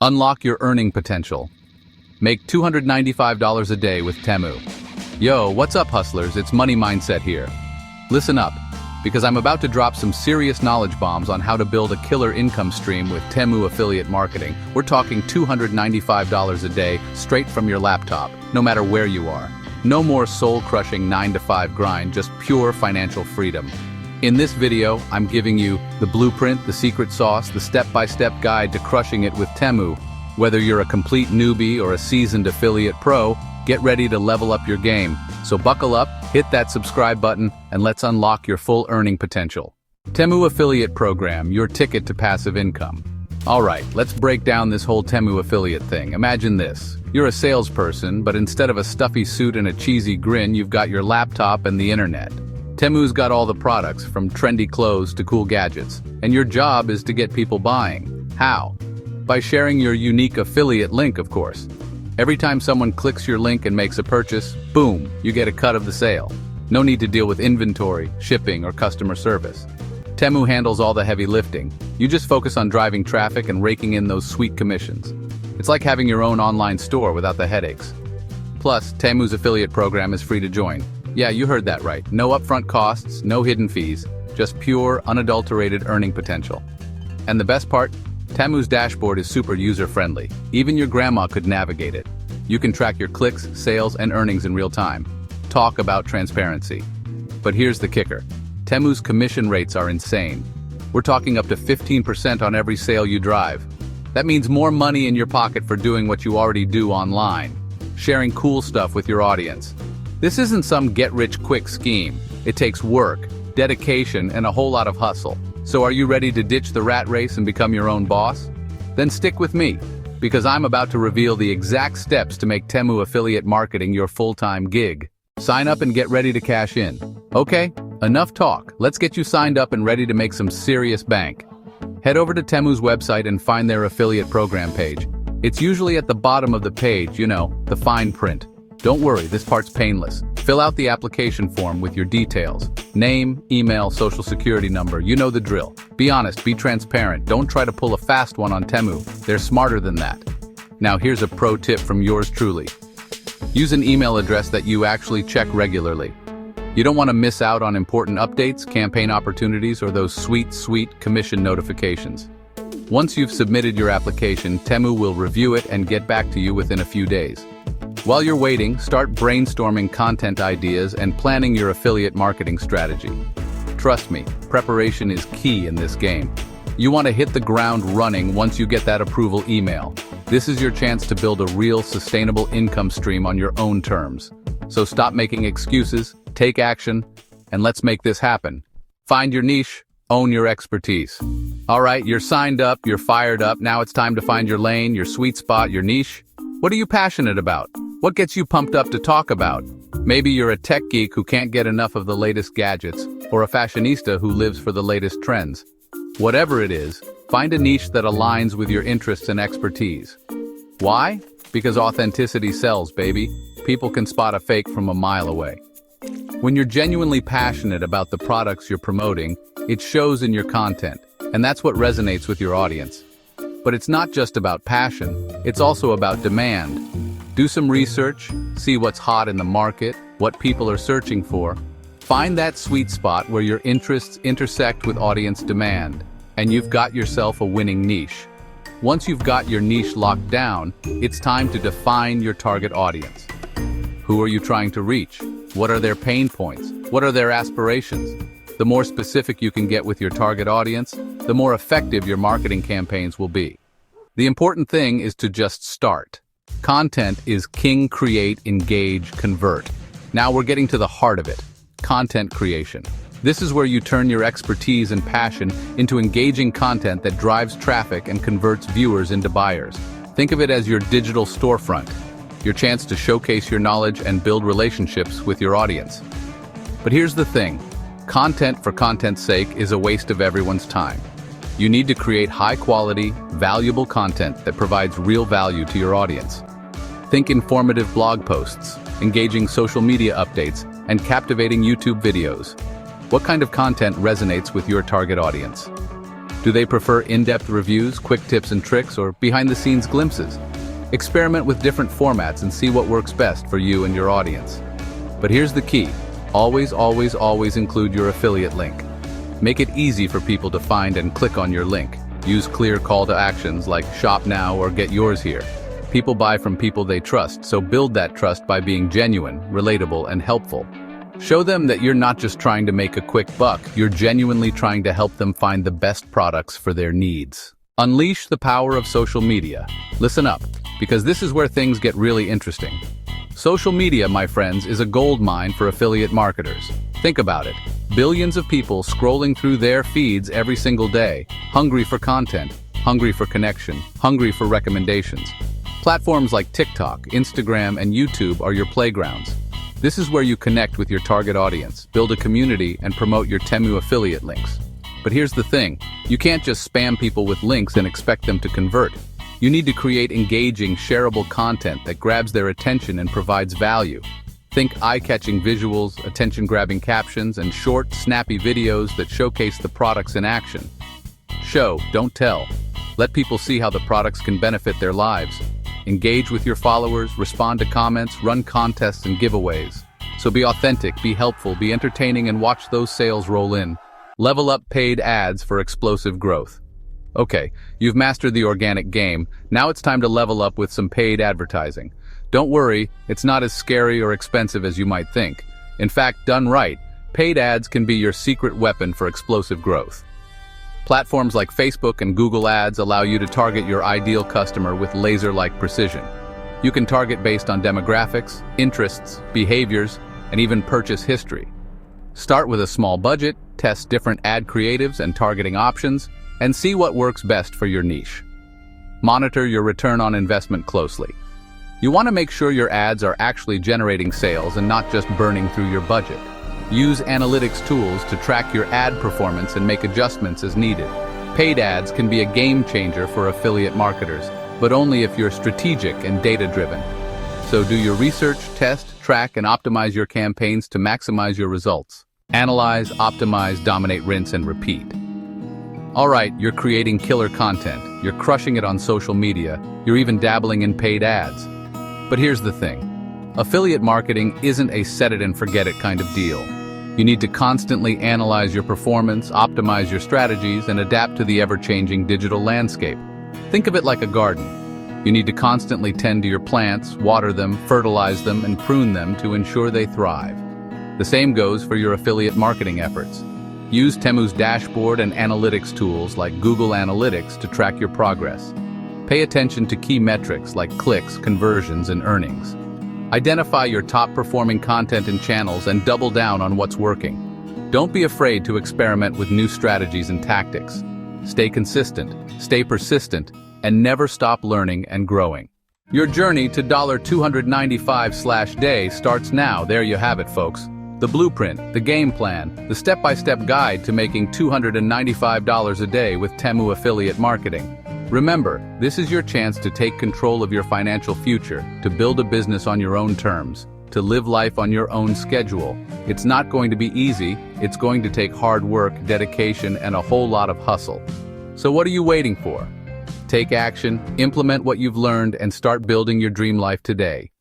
Unlock your earning potential. Make $295 a day with Temu. Yo, what's up hustlers? It's Money Mindset here. Listen up, because I'm about to drop some serious knowledge bombs on how to build a killer income stream with Temu affiliate marketing. We're talking $295 a day straight from your laptop, no matter where you are. No more soul-crushing 9-to-5 grind, just pure financial freedom. In this video, I'm giving you the blueprint, the secret sauce, the step-by-step guide to crushing it with Temu. Whether you're a complete newbie or a seasoned affiliate pro, get ready to level up your game. So buckle up, hit that subscribe button, and let's unlock your full earning potential. Temu Affiliate Program, your ticket to passive income. Alright, let's break down this whole Temu affiliate thing. Imagine this. You're a salesperson, but instead of a stuffy suit and a cheesy grin, you've got your laptop and the internet. Temu's got all the products, from trendy clothes to cool gadgets, and your job is to get people buying. How? By sharing your unique affiliate link, of course. Every time someone clicks your link and makes a purchase, boom, you get a cut of the sale. No need to deal with inventory, shipping, or customer service. Temu handles all the heavy lifting. You just focus on driving traffic and raking in those sweet commissions. It's like having your own online store without the headaches. Plus, Temu's affiliate program is free to join. Yeah, you heard that right. No upfront costs, no hidden fees, just pure, unadulterated earning potential. And the best part? Temu's dashboard is super user-friendly. Even your grandma could navigate it. You can track your clicks, sales, and earnings in real time. Talk about transparency. But here's the kicker. Temu's commission rates are insane. We're talking up to 15% on every sale you drive. That means more money in your pocket for doing what you already do online, sharing cool stuff with your audience. This isn't some get-rich-quick scheme. It takes work, dedication, and a whole lot of hustle. So are you ready to ditch the rat race and become your own boss? Then stick with me, because I'm about to reveal the exact steps to make Temu affiliate marketing your full-time gig. Sign up and get ready to cash in. Okay, enough talk. Let's get you signed up and ready to make some serious bank. Head over to Temu's website and find their affiliate program page. It's usually at the bottom of the page, you know, the fine print. Don't worry, this part's painless. Fill out the application form with your details. Name, email, social security number, you know the drill. Be honest, be transparent, don't try to pull a fast one on Temu. They're smarter than that. Now here's a pro tip from yours truly. Use an email address that you actually check regularly. You don't want to miss out on important updates, campaign opportunities, or those sweet commission notifications. Once you've submitted your application, Temu will review it and get back to you within a few days. While you're waiting, start brainstorming content ideas and planning your affiliate marketing strategy. Trust me, preparation is key in this game. You want to hit the ground running once you get that approval email. This is your chance to build a real, sustainable income stream on your own terms. So stop making excuses, take action, and let's make this happen. Find your niche, own your expertise. All right, you're signed up, you're fired up. Now it's time to find your lane, your sweet spot, your niche. What are you passionate about? What gets you pumped up to talk about? Maybe you're a tech geek who can't get enough of the latest gadgets, or a fashionista who lives for the latest trends. Whatever it is, find a niche that aligns with your interests and expertise. Why? Because authenticity sells, baby. People can spot a fake from a mile away. When you're genuinely passionate about the products you're promoting, it shows in your content, and that's what resonates with your audience. But it's not just about passion, it's also about demand. Do some research, see what's hot in the market, what people are searching for. Find that sweet spot where your interests intersect with audience demand, and you've got yourself a winning niche. Once you've got your niche locked down, it's time to define your target audience. Who are you trying to reach? What are their pain points? What are their aspirations? The more specific you can get with your target audience, the more effective your marketing campaigns will be. The important thing is to just start. Content is king, create, engage, convert. Now we're getting to the heart of it, content creation. This is where you turn your expertise and passion into engaging content that drives traffic and converts viewers into buyers. Think of it as your digital storefront, your chance to showcase your knowledge and build relationships with your audience. But here's the thing, content for content's sake is a waste of everyone's time. You need to create high-quality, valuable content that provides real value to your audience. Think informative blog posts, engaging social media updates, and captivating YouTube videos. What kind of content resonates with your target audience? Do they prefer in-depth reviews, quick tips and tricks, or behind-the-scenes glimpses? Experiment with different formats and see what works best for you and your audience. But here's the key. Always, always, always include your affiliate link. Make it easy for people to find and click on your link. Use clear call to actions like shop now or get yours here. People buy from people they trust, so build that trust by being genuine, relatable, and helpful. Show them that you're not just trying to make a quick buck, you're genuinely trying to help them find the best products for their needs. Unleash the power of social media. Listen up, because this is where things get really interesting. Social media, my friends, is a gold mine for affiliate marketers. Think about it. Billions of people scrolling through their feeds every single day, hungry for content, hungry for connection, hungry for recommendations. Platforms like TikTok, Instagram, and YouTube are your playgrounds. This is where you connect with your target audience, build a community, and promote your Temu affiliate links. But here's the thing, you can't just spam people with links and expect them to convert. You need to create engaging, shareable content that grabs their attention and provides value. Think eye-catching visuals, attention-grabbing captions, and short, snappy videos that showcase the products in action. Show, don't tell. Let people see how the products can benefit their lives. Engage with your followers, respond to comments, run contests and giveaways. So be authentic, be helpful, be entertaining, and watch those sales roll in. Level up paid ads for explosive growth. Okay, you've mastered the organic game. Now it's time to level up with some paid advertising. Don't worry, it's not as scary or expensive as you might think. In fact, done right, paid ads can be your secret weapon for explosive growth. Platforms like Facebook and Google Ads allow you to target your ideal customer with laser-like precision. You can target based on demographics, interests, behaviors, and even purchase history. Start with a small budget, test different ad creatives and targeting options, and see what works best for your niche. Monitor your return on investment closely. You want to make sure your ads are actually generating sales and not just burning through your budget. Use analytics tools to track your ad performance and make adjustments as needed. Paid ads can be a game changer for affiliate marketers, but only if you're strategic and data-driven. So do your research, test, track, and optimize your campaigns to maximize your results. Analyze, optimize, dominate, rinse, and repeat. All right, you're creating killer content, you're crushing it on social media, you're even dabbling in paid ads. But here's the thing. Affiliate marketing isn't a set-it-and-forget-it kind of deal. You need to constantly analyze your performance, optimize your strategies, and adapt to the ever-changing digital landscape. Think of it like a garden. You need to constantly tend to your plants, water them, fertilize them, and prune them to ensure they thrive. The same goes for your affiliate marketing efforts. Use Temu's dashboard and analytics tools like Google Analytics to track your progress. Pay attention to key metrics like clicks, conversions, and earnings. Identify your top-performing content and channels and double down on what's working. Don't be afraid to experiment with new strategies and tactics. Stay consistent, stay persistent, and never stop learning and growing. Your journey to $295/day starts now. There you have it, folks. The blueprint, the game plan, the step-by-step guide to making $295 a day with Temu affiliate marketing. Remember, this is your chance to take control of your financial future, to build a business on your own terms, to live life on your own schedule. It's not going to be easy, it's going to take hard work, dedication, and a whole lot of hustle. So what are you waiting for? Take action, implement what you've learned, and start building your dream life today.